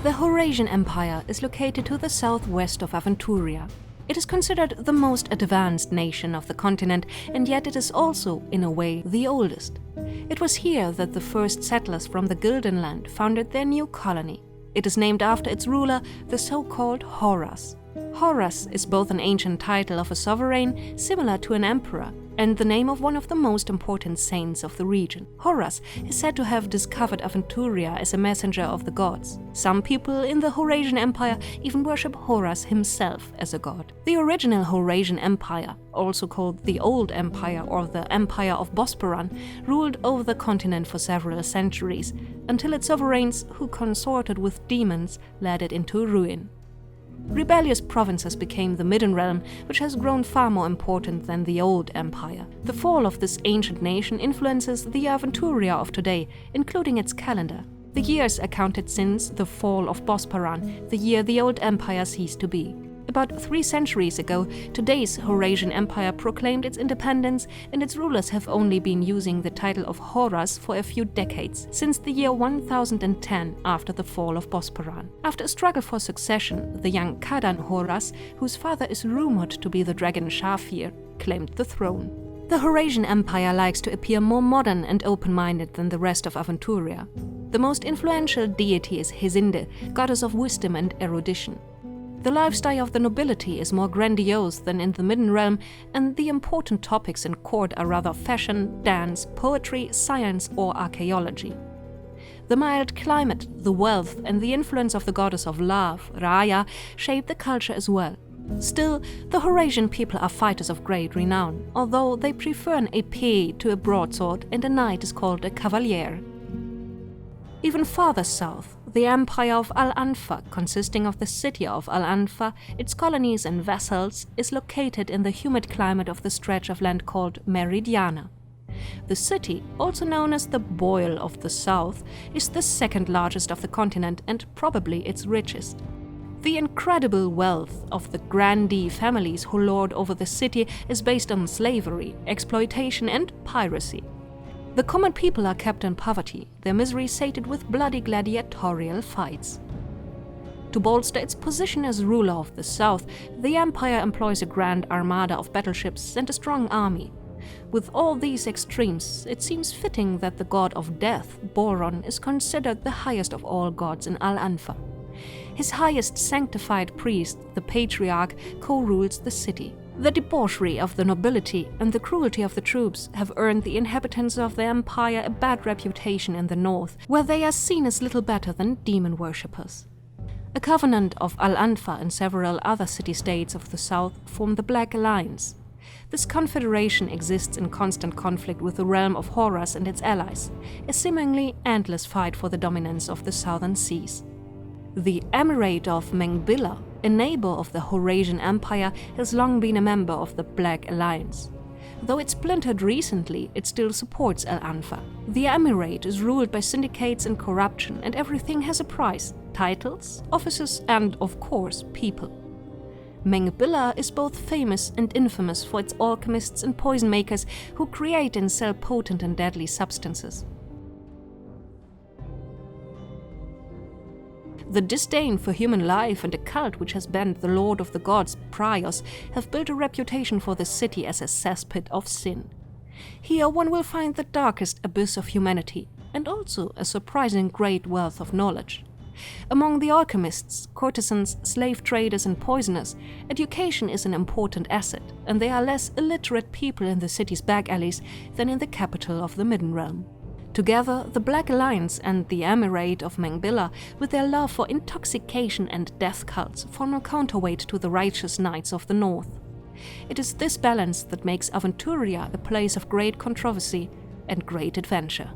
The Horasian Empire is located to the southwest of Aventuria. It is considered the most advanced nation of the continent, and yet it is also, in a way, the oldest. It was here that the first settlers from the Gildan land founded their new colony. It is named after its ruler, the so-called Horas. Horas is both an ancient title of a sovereign, similar to an emperor, and the name of one of the most important saints of the region. Horas is said to have discovered Aventuria as a messenger of the gods. Some people in the Horasian Empire even worship Horas himself as a god. The original Horasian Empire, also called the Old Empire or the Empire of Bosporan, ruled over the continent for several centuries, until its sovereigns, who consorted with demons, led it into ruin. Rebellious provinces became the Midden Realm, which has grown far more important than the Old Empire. The fall of this ancient nation influences the Aventuria of today, including its calendar. The years are counted since the fall of Bosporan, the year the Old Empire ceased to be. About 3 centuries ago, today's Horasian Empire proclaimed its independence, and its rulers have only been using the title of Horas for a few decades, since the year 1010 after the fall of Bosporan. After a struggle for succession, the young Kadan Horas, whose father is rumored to be the dragon Shafir, claimed the throne. The Horasian Empire likes to appear more modern and open-minded than the rest of Aventuria. The most influential deity is Hesinde, goddess of wisdom and erudition. The lifestyle of the nobility is more grandiose than in the Midden Realm, and the important topics in court are rather fashion, dance, poetry, science, or archaeology. The mild climate, the wealth, and the influence of the goddess of love, Raya, shape the culture as well. Still, the Horasian people are fighters of great renown, although they prefer an épée to a broadsword, and a knight is called a cavalier. Even farther south, the Empire of Al-Anfa, consisting of the city of Al-Anfa, its colonies and vassals, is located in the humid climate of the stretch of land called Meridiana. The city, also known as the Boil of the South, is the second largest of the continent and probably its richest. The incredible wealth of the grandee families who lord over the city is based on slavery, exploitation, and piracy. The common people are kept in poverty, their misery sated with bloody gladiatorial fights. To bolster its position as ruler of the south, the empire employs a grand armada of battleships and a strong army. With all these extremes, it seems fitting that the god of death, Boron, is considered the highest of all gods in Al-Anfa. His highest sanctified priest, the Patriarch, co-rules the city. The debauchery of the nobility and the cruelty of the troops have earned the inhabitants of the empire a bad reputation in the north, where they are seen as little better than demon worshippers. A covenant of Al-Anfa and several other city-states of the south form the Black Alliance. This confederation exists in constant conflict with the realm of Horas and its allies, a seemingly endless fight for the dominance of the southern seas. The Emirate of Mengbilla, a neighbor of the Horasian Empire, has long been a member of the Black Alliance. Though it splintered recently, it still supports Al-Anfa. The Emirate is ruled by syndicates and corruption, and everything has a price: titles, offices, and, of course, people. Mengbilla is both famous and infamous for its alchemists and poison makers who create and sell potent and deadly substances. The disdain for human life and a cult which has banned the Lord of the Gods, Prios, have built a reputation for the city as a cesspit of sin. Here one will find the darkest abyss of humanity, and also a surprising great wealth of knowledge. Among the alchemists, courtesans, slave traders, and poisoners, education is an important asset, and there are less illiterate people in the city's back alleys than in the capital of the Midden Realm. Together, the Black Alliance and the Emirate of Mengbilla, with their love for intoxication and death cults, form a counterweight to the righteous knights of the north. It is this balance that makes Aventuria a place of great controversy and great adventure.